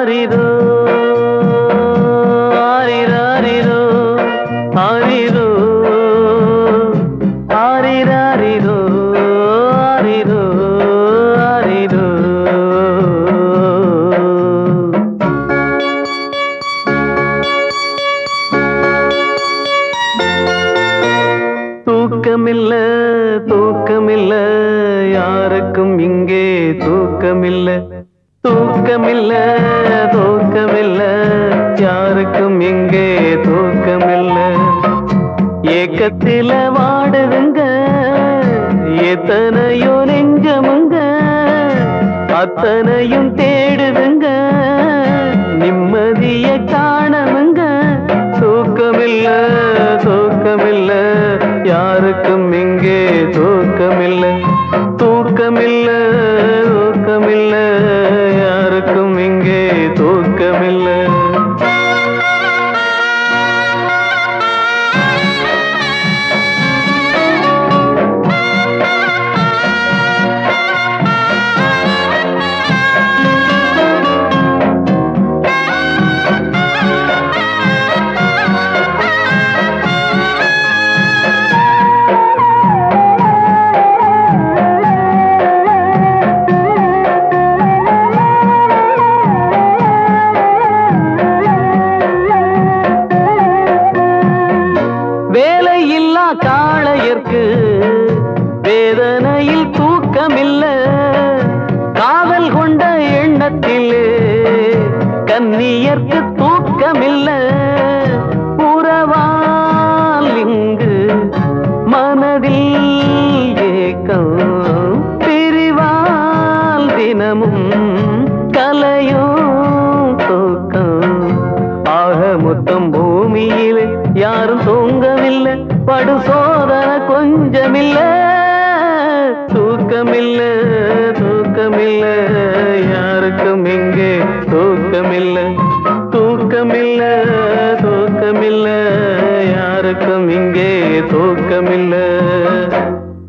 ஆரிரோ ஆரிராரிரோ ஆரிரோ ஆரிராரிரோ ஆரிரோ ஆரிரோ. தூக்கமில்ல தூக்கமில்ல யாருக்கும் இங்கே தூக்கமில்ல. தூக்கமில்ல தூக்கமில்ல யாருக்கும் இங்கே தூக்கமில்ல. ஏக்கத்தில வாடுதுங்க எத்தனையோ நெஞ்சமுங்க, அத்தனையும் தேடுதுங்க நிம்மதிய காணமுங்க. தூக்கமில்ல தூக்கமில்ல யாருக்கும் இங்கே தூக்கமில்ல. தூக்கமில்ல தூக்கமில்ல யாருக்கும் இங்கே தூக்கமில்ல. வேலையில்லா காளையர்க்கு வேதனையில் தூக்கமில்ல. காதல் கொண்ட எண்ணத்திலே கன்னியர்க்கு தூக்கமில்ல. உறவால் இங்கு மனதில் ஏக்கம், பிரிவால் தினமும் கலையும் தூக்கம். ஆக மொத்தம் பூமியிலே யாரும் தூங்கவில்லை, படு சோதனை கொஞ்சமில்ல. தூக்கமில்ல தூக்கமில்ல யாருக்கும் இங்கே தூக்கமில்ல. தூக்கமில்ல தூக்கமில்ல யாருக்கும் இங்கே தூக்கமில்ல.